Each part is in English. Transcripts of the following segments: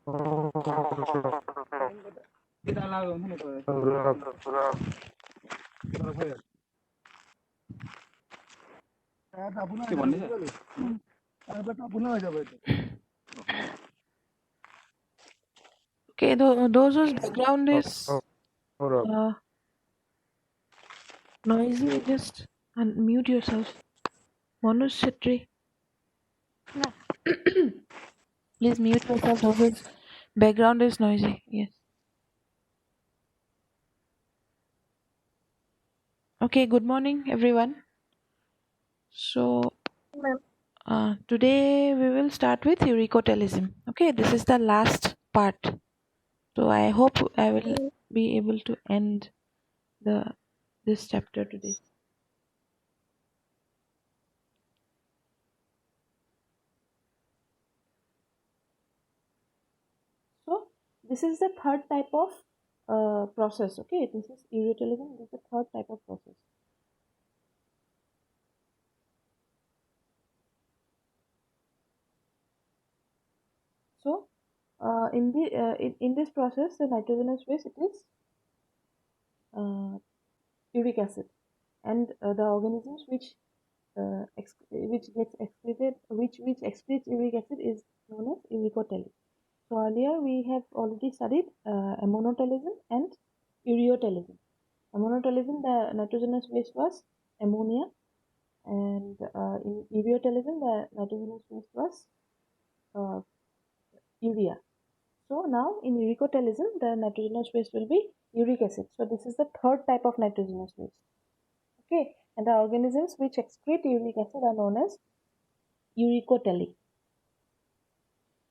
Okay, those whose background is uh, noisy, just unmute yourself. Manoj Chetri, please mute yourself. Those whose background is noisy. Yes. Okay, good morning, everyone. So, today we will start with uricotalism. Okay, this is the last part. So, I hope I will be able to end this chapter today. So, this is the third type of process. Okay, this is uricotalism. This is the third type of process. So, in this process, the nitrogenous waste, it is uric acid, and the organisms which gets excreted, which excretes uric acid is known as uricotely. So earlier we have already studied ammonotalism and ureotalism. Ammonotalism, the nitrogenous waste was ammonia, and in ureotalism, the nitrogenous waste was uh, urea. So now in uricotalism, the nitrogenous waste will be uric acid. So this is the third type of nitrogenous waste. Okay, and the organisms which excrete uric acid are known as uricotely.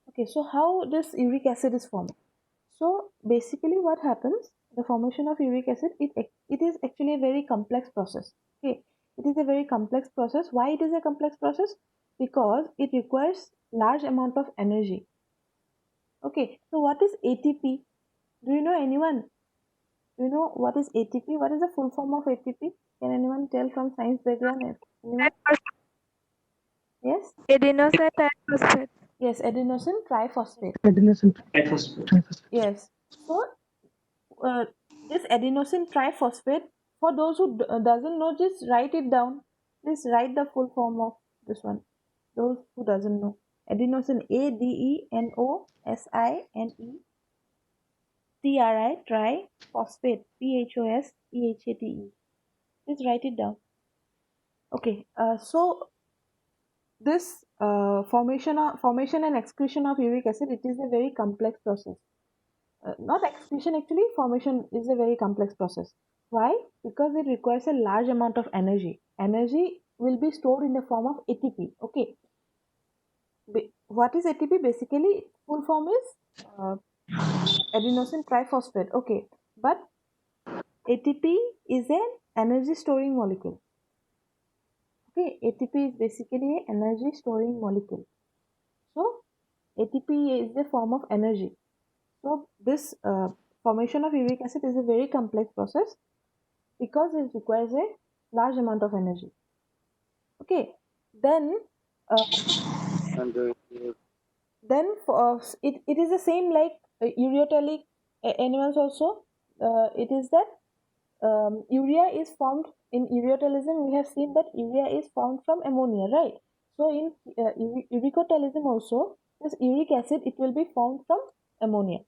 Okay, so how this uric acid is formed? So basically what happens, the formation of uric acid, it is actually a very complex process. Okay, it is a very complex process. Why it is a complex process? Because it requires large amount of energy. Okay, so what is ATP? Do you know anyone? Do you know what is ATP? What is the full form of ATP? Can anyone tell from science background? Anyone? Yes? Adenosine triphosphate. Yes, adenosine triphosphate. Adenosine triphosphate. Yes. So this adenosine triphosphate, for those who doesn't know, just write it down. Please write the full form of this one. Those who doesn't know, adenosine, ADENOSINE triphosphate, PHOSPHATE. Please write it down. Okay. So this formation and excretion of uric acid, it is a very complex process. Not excretion, actually formation is a very complex process. Why? Because it requires a large amount of energy. Energy will be stored in the form of ATP. Okay, what is ATP? Basically full form is adenosine triphosphate. Okay, but ATP is an energy storing molecule. Okay, ATP is basically an energy storing molecule. So ATP is a form of energy. So this formation of uric acid is a very complex process because it requires a large amount of energy. Okay, then it is the same like ureotelic animals also. It is that urea is formed in ureotalism. We have seen that urea is formed from ammonia, right? So in uricotalism also, this uric acid, it will be formed from ammonia.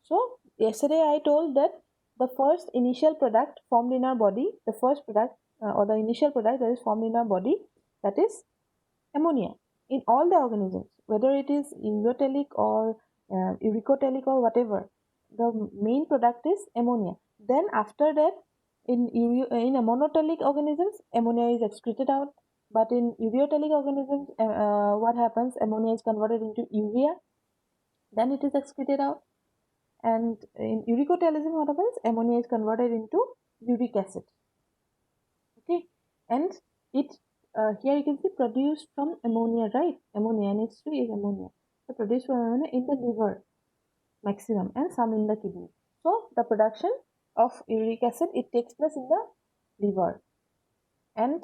So yesterday I told that the first initial product formed in our body, the first product or the initial product that is formed in our body, that is ammonia in all the organisms, whether it is urotelic or uricotelic or whatever. The main product is ammonia. Then after that, in ammonotelic organisms, ammonia is excreted out. But in ureotelic organisms, what happens? Ammonia is converted into urea. Then it is excreted out. And in uricotalism, what happens? Ammonia is converted into uric acid. Okay, and it here you can see produced from ammonia, right? Ammonia, NH3 is ammonia. So produced from ammonia in the liver maximum and some in the kidney. So the production of uric acid, it takes place in the liver, and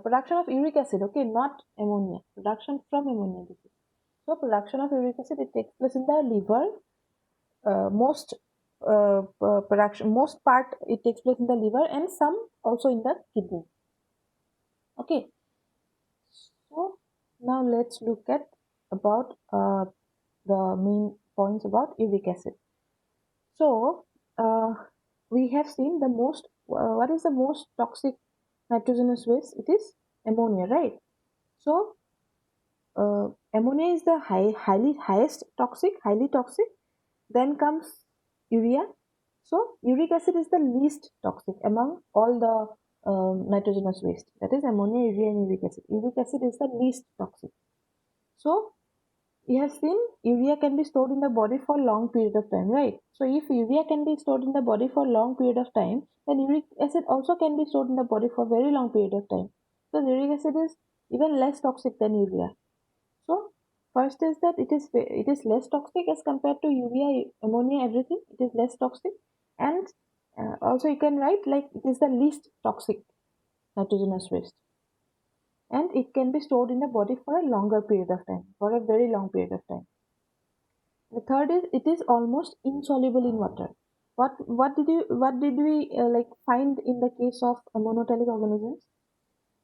production of uric acid, okay, not ammonia, production from ammonia. This is. So production of uric acid, it takes place in the liver. Most part it takes place in the liver and some also in the kidney. Okay, so now let's look at about the main points about uric acid. So we have seen the most what is the most toxic nitrogenous waste? It is ammonia, right? So ammonia is the highly toxic. Then comes urea. So uric acid is the least toxic among all the nitrogenous waste. That is ammonia, urea, and uric acid. Uric acid is the least toxic. So we have seen urea can be stored in the body for long period of time, right? So if urea can be stored in the body for long period of time, then uric acid also can be stored in the body for very long period of time. So uric acid is even less toxic than urea. So first is that it is less toxic as compared to urea, ammonia, everything. It is less toxic, and also you can write like it is the least toxic nitrogenous waste, and it can be stored in the body for a longer period of time, for a very long period of time. The third is it is almost insoluble in water. What did we like find in the case of monotelic organisms?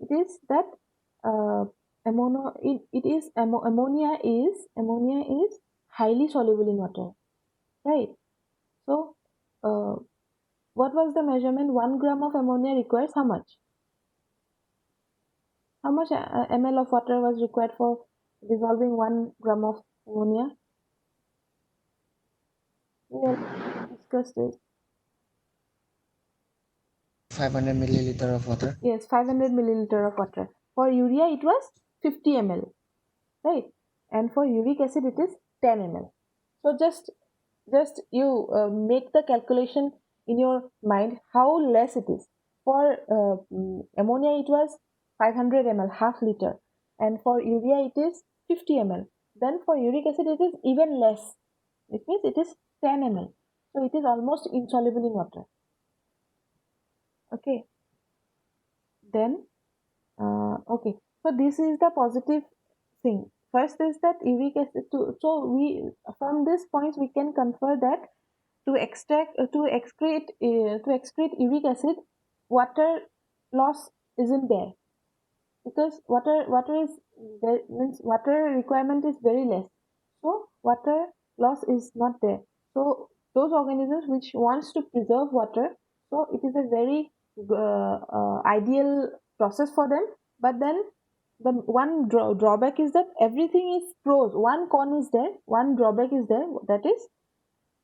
It is that uh, ammonia is highly soluble in water, right? So uh, what was the measurement? 1 gram of ammonia requires how much? How much ml of water was required for dissolving 1 gram of ammonia? We already discussed it. 500 milliliter of water. Yes, 500 milliliter of water. For urea, it was 50 ml, right? And for uric acid, it is 10 ml. So just you make the calculation in your mind how less it is. For ammonia, it was 500 ml, half liter, and for urea, it is 50 ml. Then for uric acid, it is even less. It means it is 10 ml. So it is almost insoluble in water. Okay. Then okay, so this is the positive thing. First is that uric acid. So we from this points we can confer that to excrete uric acid, water loss isn't there because water is there means water requirement is very less. So water loss is not there. So those organisms which wants to preserve water, so it is a very ideal process for them. But then the one drawback is that everything is pros. One con is there, one drawback is there. That is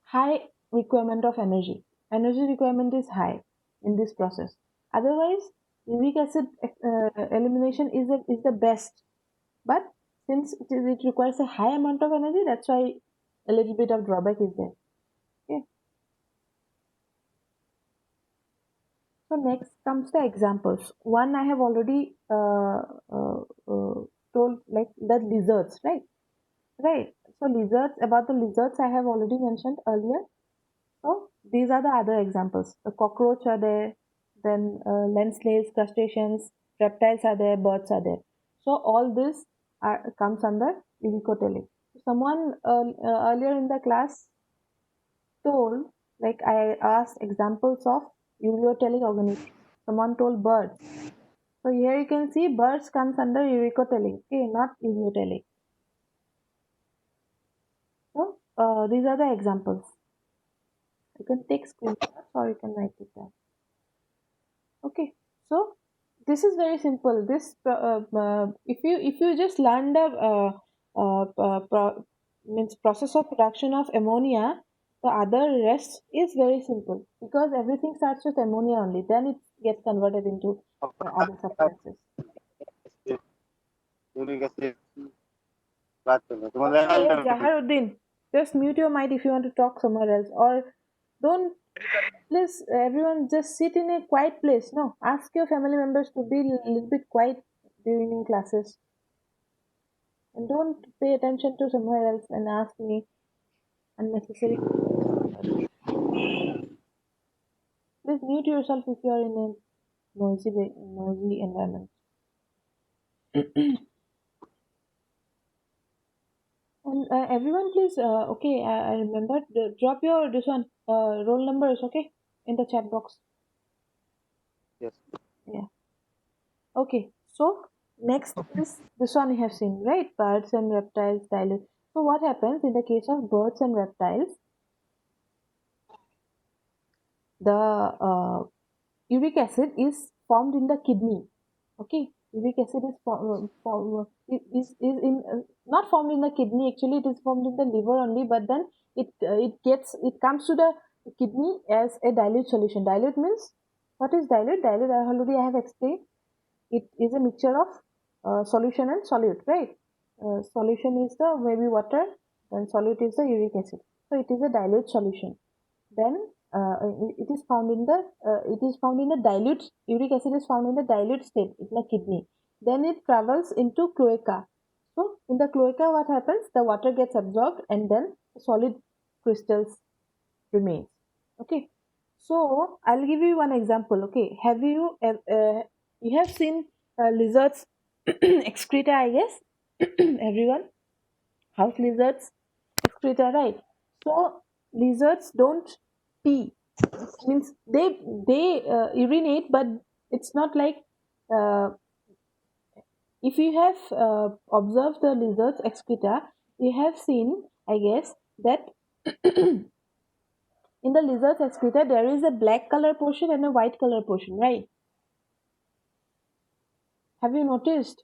high requirement of energy. Energy requirement is high in this process. Otherwise, uric acid elimination is the best. But since it requires a high amount of energy, that's why a little bit of drawback is there. Okay. So next comes the examples. One I have already told, like the lizards, right? Right. So lizards, about the lizards, I have already mentioned earlier. So these are the other examples. The cockroach are there, then land snails, crustaceans, reptiles are there, birds are there. So all this comes under uricotelic. Someone earlier in the class told, like I asked examples of uricotelic organisms. Someone told birds. So here you can see birds comes under uricotelic, okay, not uricotelic. So these are the examples. You can take screenshots or you can write it down. Okay, so this is very simple. If you just learn the means process of production of ammonia, the other rest is very simple because everything starts with ammonia only. Then it gets converted into other substances. Okay, Jaharuddin, just mute your mic if you want to talk somewhere else, or don't. Please, everyone, just sit in a quiet place. No, ask your family members to be a little bit quiet during classes, and don't pay attention to somewhere else and ask me unnecessary questions. Please mute yourself if you are in a noisy environment. And everyone, please. Okay, I remember. Drop your this one roll numbers. Okay, in the chat box. Yes. Yeah. Okay. So next is this one you have seen, right? Birds and reptiles dilute. So what happens in the case of birds and reptiles? The uric acid is formed in the kidney. Okay, uric acid is is in not formed in the kidney. Actually, it is formed in the liver only. But then it comes to the kidney as a dilute solution. Dilute means what is dilute? Dilute I have explained. It is a mixture of solution and solute, right? Solution is the maybe water, and solute is the uric acid. So it is a dilute solution. Then it is found in the dilute. Uric acid is found in the dilute state in the kidney. Then it travels into cloaca. So in the cloaca, what happens? The water gets absorbed, and then solid crystals remains. Okay. So I'll give you one example. Okay, have you you have seen lizards excreta? I guess everyone, house lizards excreta, right? So lizards don't pee. Means they urinate, but it's not like uh, if you have observed the lizards excreta, you have seen, I guess, that in the lizard's excreta there is a black color portion and a white color portion, right? Have you noticed?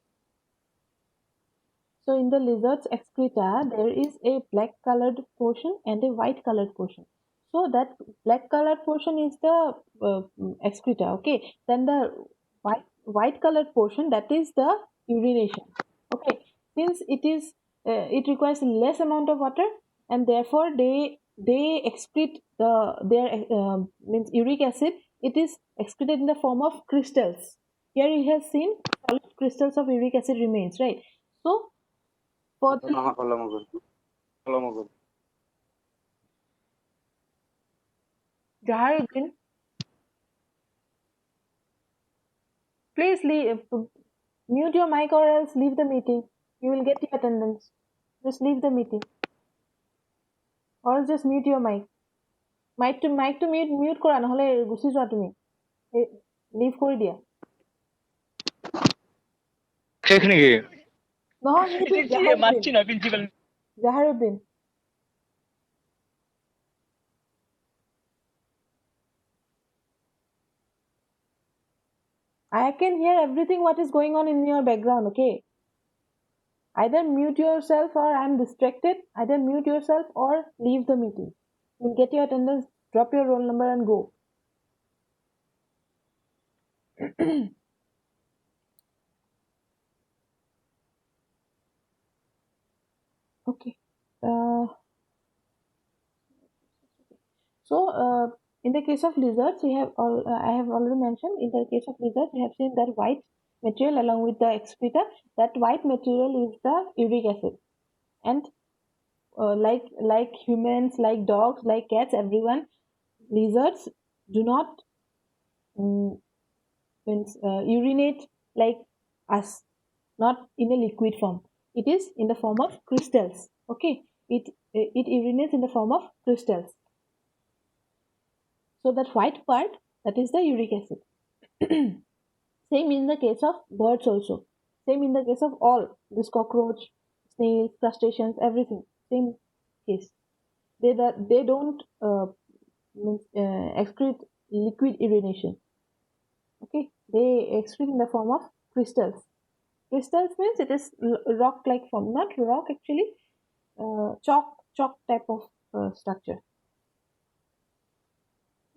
So in the lizard's excreta there is a black colored portion and a white colored portion. So that black colored portion is the excreta. Okay, then the white colored portion, that is the urination. Okay, since it requires less amount of water, and therefore they excrete their means uric acid. It is excreted in the form of crystals. Here you have seen solid crystals of uric acid remains, right? So for the Jaharuddin, please mute your mic or else leave the meeting. You will get your attendance. Just leave the meeting or else just mute your mic. Mic to mute করা নহলে Gucci যোৱা তুমি leave কৰি দিয়া শেষ নেকি? নহয় সেইটো মাতছি না principal. জাহাৰুদ্দিন I can hear everything what is going on in your background. Okay, either mute yourself or I'm distracted. Either mute yourself or leave the meeting. You'll get your attendance, drop your roll number and go. Okay. So in the case of lizards, I have already mentioned. In the case of lizards, we have seen that white material along with the excreta. That white material is the uric acid, and like humans, like dogs, like cats, everyone, lizards do not urinate like us, not in a liquid form. It is in the form of crystals. Okay, it urinates in the form of crystals. So that white part, that is the uric acid. Same in the case of birds also. Same in the case of all this cockroach, snails, crustaceans, everything. Same case. They don't excrete liquid urination. Okay, they excrete in the form of crystals. Crystals means it is rock-like form, not rock actually, chalk type of structure.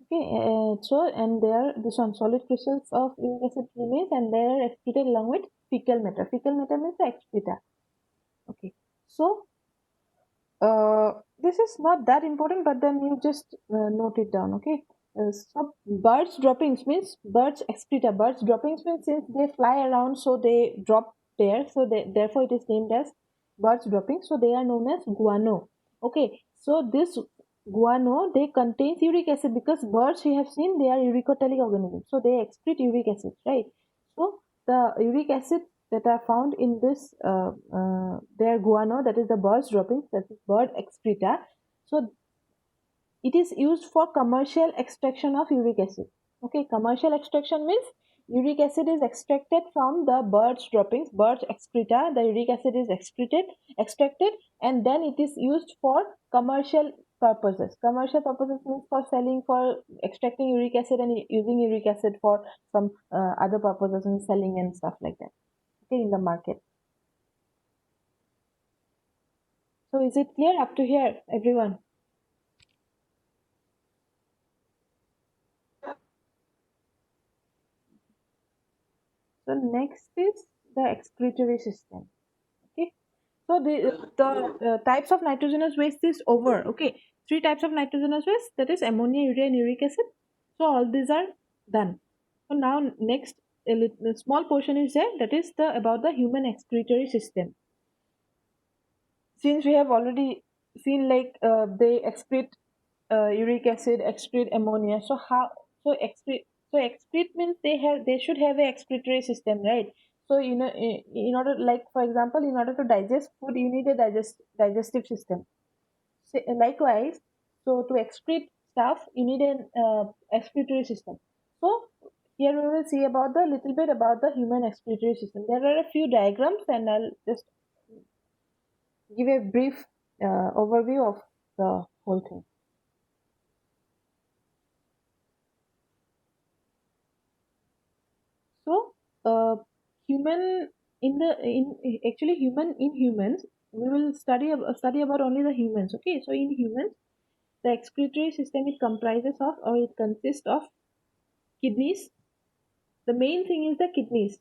Okay, so and there this one solid crystals of uric acid remains and they are excreted along with fecal matter. Fecal matter means the excreta. Okay, so this is not that important, but then you just note it down. Okay, so birds droppings means birds excreta. Birds droppings means since they fly around, so they drop there. So therefore it is named as birds droppings. So they are known as guano. Okay, so this guano they contains uric acid because birds we have seen they are uricotelic organisms. So they excrete uric acid, right? So the uric acid that are found in this their guano, that is the bird's droppings, that is bird excreta. So it is used for commercial extraction of uric acid. Okay, commercial extraction means uric acid is extracted from the bird's droppings, bird's excreta. The uric acid is extracted, and then it is used for commercial purposes. Commercial purposes means for selling, for extracting uric acid and using uric acid for some other purposes and selling and stuff like that. Okay, in the market. So is it clear up to here, everyone? So next is the excretory system. Okay. So the types of nitrogenous waste is over. Okay. Three types of nitrogenous waste, that is ammonia, urea, and uric acid. So all these are done. So now next a small portion is there, that is the about the human excretory system. Since we have already seen like they excrete uric acid, excrete ammonia. So how excrete means they should have a excretory system, right? So in order, like for example, in order to digest food, you need a digestive system. So, likewise, so to excrete stuff, you need an excretory system. So here we will see about the little bit about the human excretory system. There are a few diagrams, and I'll just give a brief overview of the whole thing. So, human actually human in humans, we will study about only the humans. Okay, so in humans, the excretory system, it comprises of, or it consists of, kidneys. The main thing is the kidneys.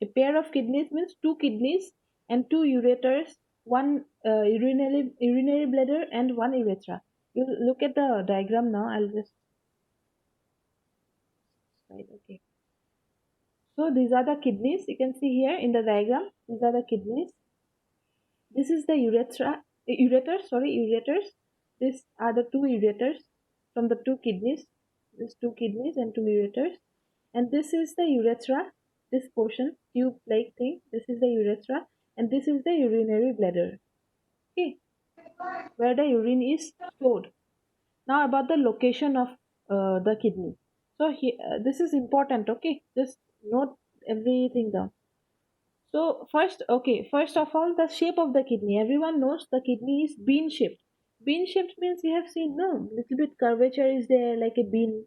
A pair of kidneys means two kidneys and two ureters, one urinary bladder and one urethra. You look at the diagram now. I'll just slide. Okay. So these are the kidneys. You can see here in the diagram. These are the kidneys. This is the ureters. These are the two ureters from the two kidneys. These two kidneys and two ureters. And this is the urethra. This portion, tube-like thing. This is the urethra, and this is the urinary bladder. Okay, where the urine is stored. Now about the location of the kidney. So this is important. Okay, just note everything down. So first of all, the shape of the kidney. Everyone knows the kidney is bean shaped. Bean shaped means you have seen, no, little bit curvature is there like a bean.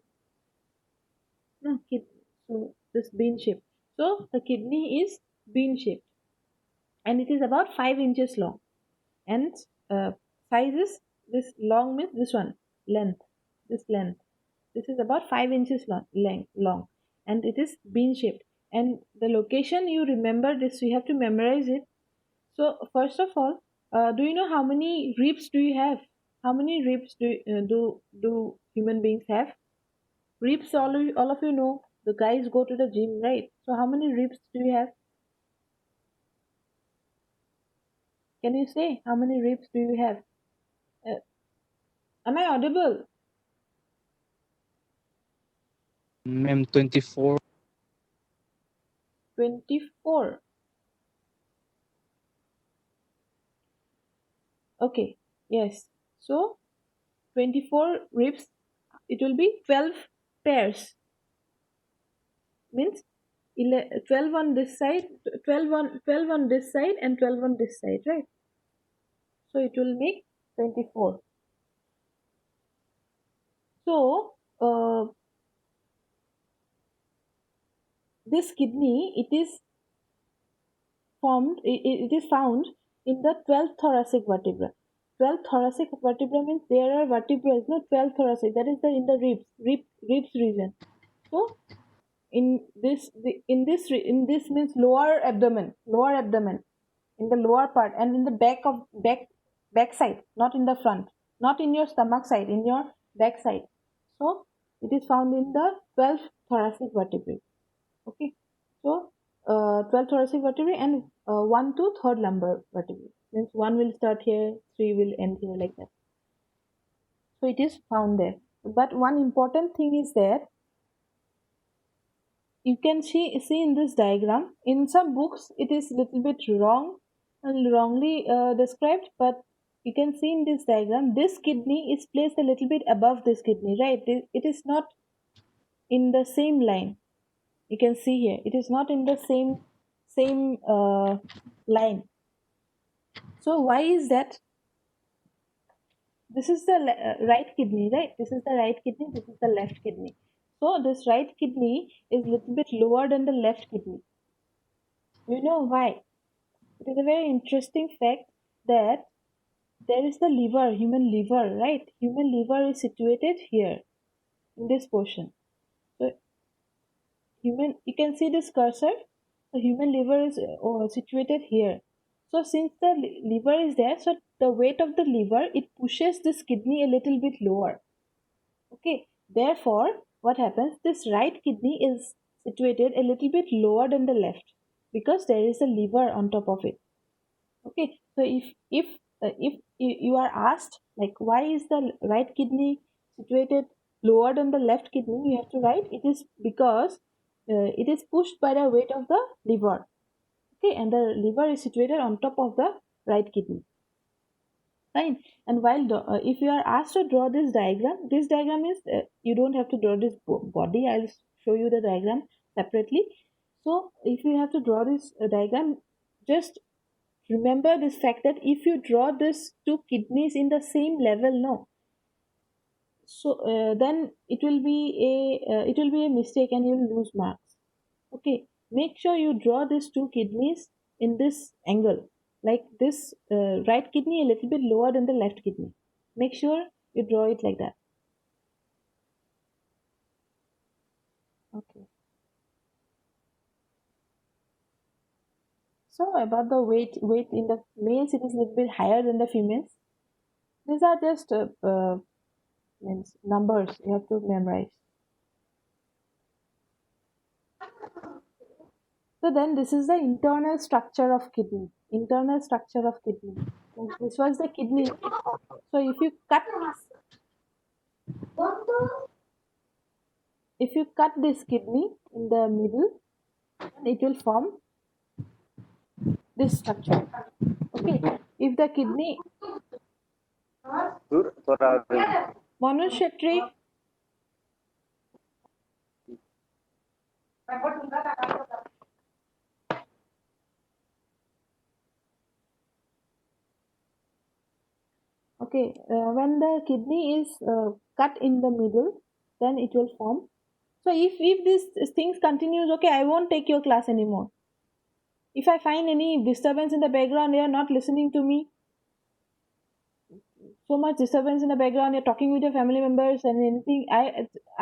No, so this bean shape. So the kidney is bean shaped, and it is about 5 inches long. And size is, this long means this one, length. This length. This is about 5 inches long, and it is bean shaped. And the location, you remember this, you have to memorize it. So first of all, do you know how many ribs do you have? How many ribs do human beings have? Ribs, all of you know. The guys go to the gym, right? So how many ribs do you have? Can you say how many ribs do you have? Uh, am I audible? Ma'am, 24. 24. Okay. Yes. So 24 ribs. It will be 12 pairs. Means 12 on this side, 12 on this side, and 12 on this side, right? So it will make 24. So this kidney, it is found in the 12th thoracic vertebra. 12th thoracic vertebra means there are vertebrae, no, 12th thoracic, that is in the ribs region. So in this means lower abdomen, in the lower part, and in the back side, not in the front, not in your stomach side, in your back side. So it is found in the 12th thoracic vertebrae. Okay, so 12 thoracic vertebrae and 1 to 3rd lumbar vertebrae. Means 1 will start here, 3 will end here, like that. So it is found there. But one important thing is that you can see in this diagram, in some books it is little bit wrong and wrongly described, but you can see in this diagram this kidney is placed a little bit above this kidney, right? It is not in the same line. You can see here it is not in the same line. So why is that? This is the right kidney, right? This is the right kidney, this is the left kidney. So this right kidney is little bit lower than the left kidney. You know why? It is a very interesting fact that there is the liver, human liver, right? Human liver is situated here in this portion. So human, you can see this cursor. The human liver is situated here. So since the liver is there, so the weight of the liver, it pushes this kidney a little bit lower. Okay, therefore, what happens? This right kidney is situated a little bit lower than the left because there is a liver on top of it. Okay, so if you are asked like why is the right kidney situated lower than the left kidney, you have to write it is because it is pushed by the weight of the liver. Okay, and the liver is situated on top of the right kidney. Fine. And while if you are asked to draw this diagram is you don't have to draw this body. I'll show you the diagram separately. So if you have to draw this diagram, just remember this fact that if you draw these two kidneys in the same level, no, so then it will be a mistake and you'll lose marks. Okay, make sure you draw these two kidneys in this angle, like this right kidney a little bit lower than the left kidney. Make sure you draw it like that. Okay. So about the weight in the males, it is a little bit higher than the females. These are just means numbers you have to memorize. So then this is the internal structure of kidney. Internal structure of kidney. And this was the kidney. So if you cut this kidney in the middle, it will form this structure. Okay. If the kidney Manoj Shetty, okay, when the kidney is cut in the middle, then it will form. So if these things continues, okay, I won't take your class anymore. If I find any disturbance in the background, they are not listening to me. So much disturbance in the background, you're talking with your family members and anything.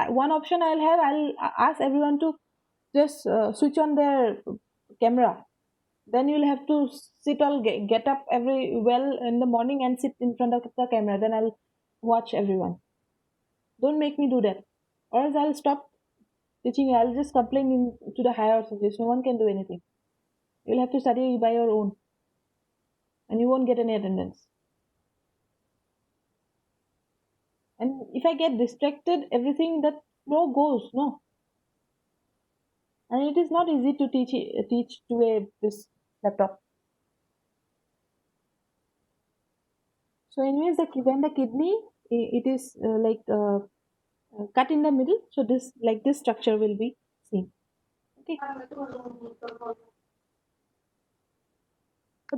One option I'll ask everyone to just switch on their camera. Then you'll have to sit or get up every well in the morning and sit in front of the camera. Then I'll watch everyone. Don't make me do that, or else I'll stop teaching you. I'll just complain to the higher authorities. No one can do anything. You'll have to study by your own, and you won't get any attendance. And if I get distracted, everything that flow goes, no. And it is not easy to teach to this laptop. So anyways, when the kidney it is cut in the middle, so this structure will be seen. Okay. So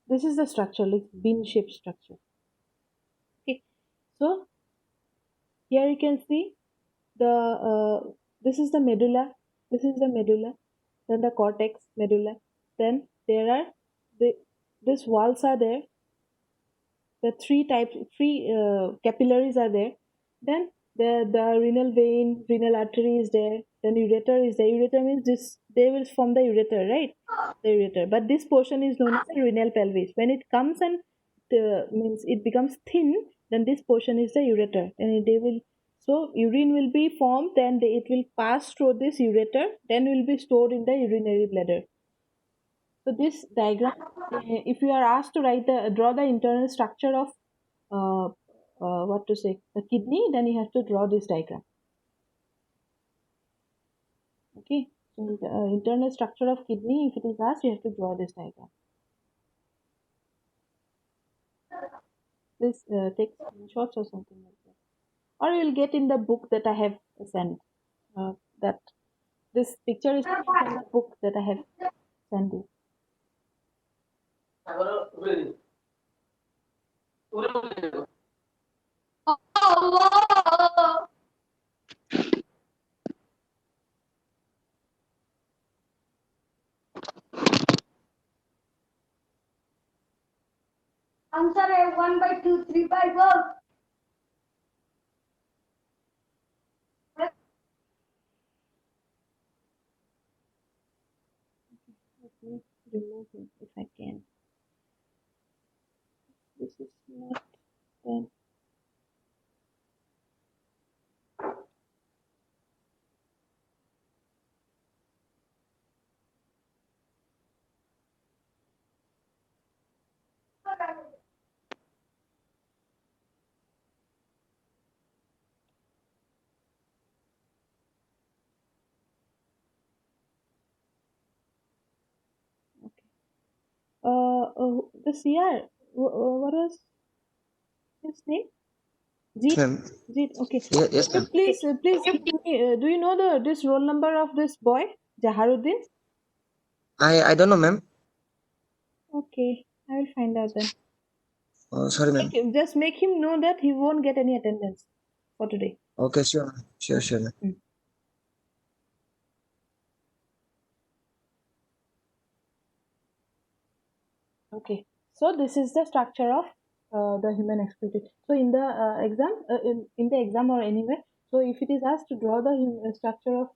this is the structure, like bean shaped structure. Okay. So here you can see this is the medulla. This is the medulla. Then the cortex, medulla. Then there are these walls are there. The three capillaries are there. Then the renal vein, renal artery is there. Then ureter is there. Ureter means this they will form the ureter, right? The ureter. But this portion is known as the renal pelvis. When it comes and means it becomes thin, then this portion is the ureter, and they will urine will be formed, then it will pass through this ureter, then will be stored in the urinary bladder. So this diagram, if you are asked to draw the internal structure of what to say the kidney, then you have to draw this diagram. Okay, so the internal structure of kidney, if it is asked, you have to draw this diagram. Please take screenshots or something like that, or you will get in the book that I have sent. That this picture is taken from the book that I have sent you. Answer 1 by 2, 3 by 4. Let me remove it if I can. This is not done. Okay. The CR. What was his name? Jeet. Ma'am. Jeet. Okay. Yes, You ma'am. please give me. Do you know this roll number of this boy, Jaharuddin? I don't know, ma'am. Okay, I will find out then. Sorry, ma'am. Just make him know that he won't get any attendance for today. Okay, sure, ma'am. Sure, ma'am. Okay, so this is the structure of the human excretory. So in the exam, in the exam or anywhere, so if it is asked to draw the structure of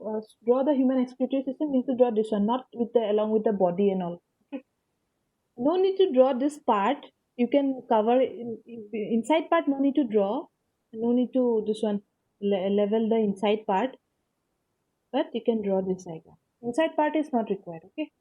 draw the human excretory system, you have to draw this one, not with the along with the body and all. Okay. No need to draw this part. You can cover inside part. No need to draw. No need to this one level the inside part, but you can draw this diagram. Inside part is not required. Okay.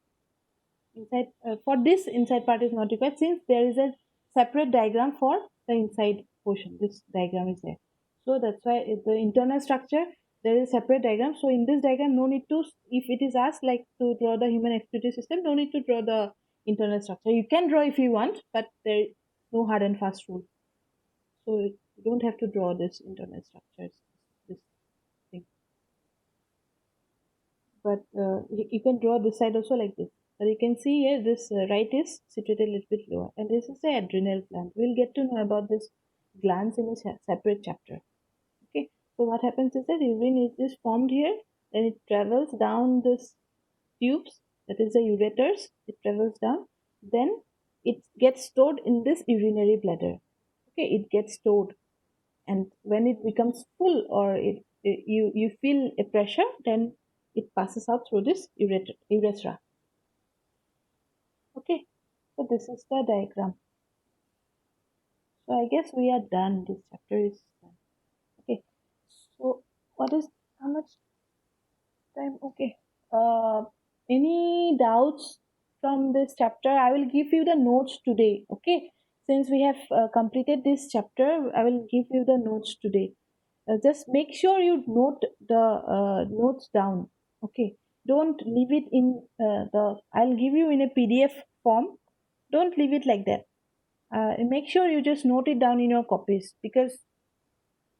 Inside for this inside part is not required since there is a separate diagram for the inside portion. This diagram is there, so that's why the internal structure there is a separate diagram. So in this diagram, no need to, if it is asked like to draw the human excretory system, no need to draw the internal structure. You can draw if you want, but there is no hard and fast rule, so you don't have to draw this internal structures, this thing. But you can draw this side also like this. But you can see here this right is situated a little bit lower, and this is the adrenal gland. We'll get to know about this glands in a separate chapter. Okay, so what happens is that urine is formed here, then it travels down this tubes, that is the ureters. It travels down, then it gets stored in this urinary bladder. Okay, it gets stored, and when it becomes full or you feel a pressure, then it passes out through this urethra. Okay, so this is the diagram. So I guess we are done. This chapter is done. Okay, so what is how much time? Okay, any doubts from this chapter? I will give you the notes today. Okay, since we have completed this chapter, I will give you the notes today. Just make sure you note the notes down. Okay, don't leave it in the I'll give you in a PDF form. Don't leave it like that. Make sure you just note it down in your copies, because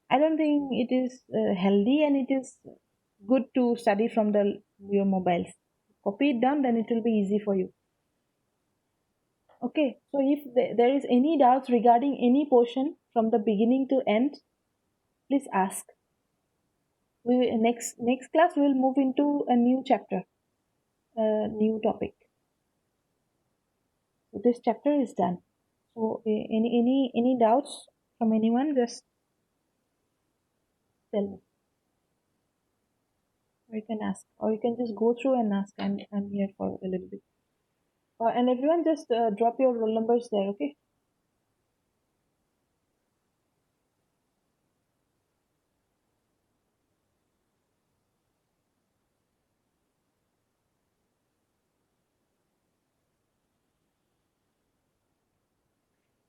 I don't think it is healthy and it is good to study from the your mobiles. Copy it down, then it will be easy for you. Okay, so if there is any doubts regarding any portion from the beginning to end, please ask. Next class we will move into a new chapter, a new topic. So this chapter is done. So any doubts from anyone, just tell me, or you can ask, or you can just go through and ask. I'm here for a little bit. And everyone just drop your roll numbers there. Okay.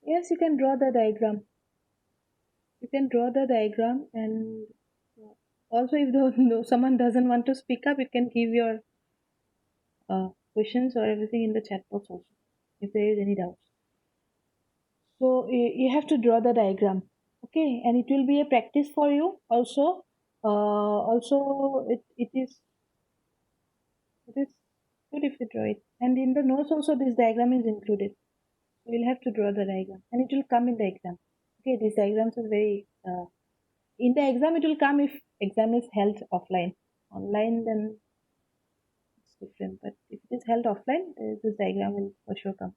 Yes, you can draw the diagram. You can draw the diagram and Also, if someone doesn't want to speak up, you can give your questions or everything in the chat box also, if there is any doubts. So you have to draw the diagram, okay, and it will be a practice for you also. It is good if you draw it, and in the notes also this diagram is included. So you'll have to draw the diagram, and it will come in the exam. Okay, these diagrams are very in the exam. It will come if exam is held offline. Online, then it's different. But if it is held offline, this diagram will for sure come.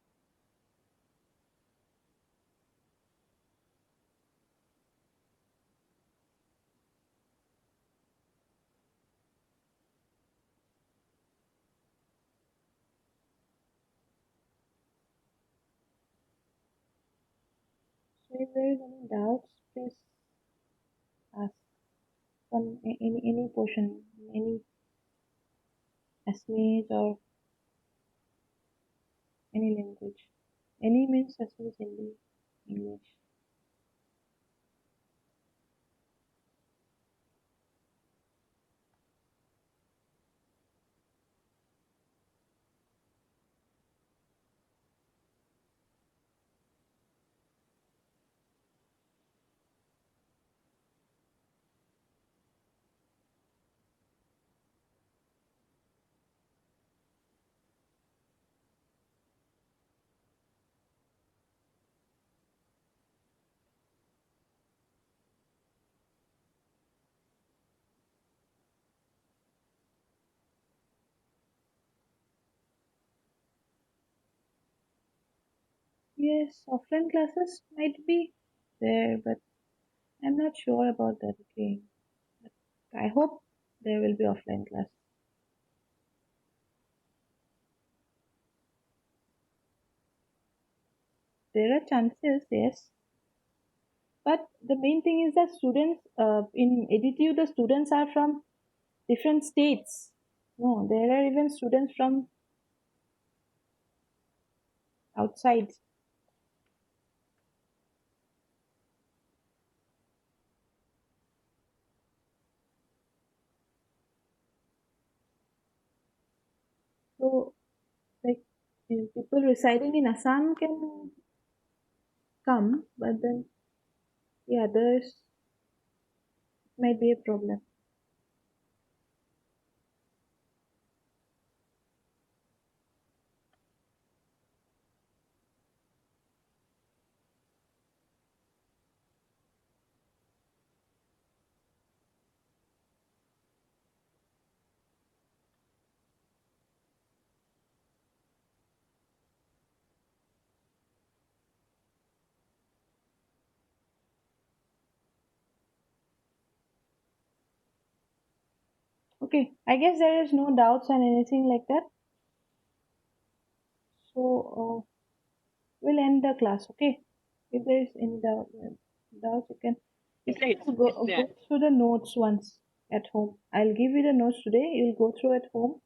So if there is any doubts, please ask from any portion, any Assamese or any language. Any means Assamese, Hindi, English. Yes, offline classes might be there, but I'm not sure about that. Okay, but I hope there will be offline class. There are chances, yes, but the main thing is that students in EDTU, the students are from different states. No, there are even students from outside. So, like, people residing in Assam can come, but then the others might be a problem. Okay, I guess there is no doubts and anything like that. So we'll end the class. Okay, if there is any doubts, you can just go through the notes once at home. I'll give you the notes today. You'll go through at home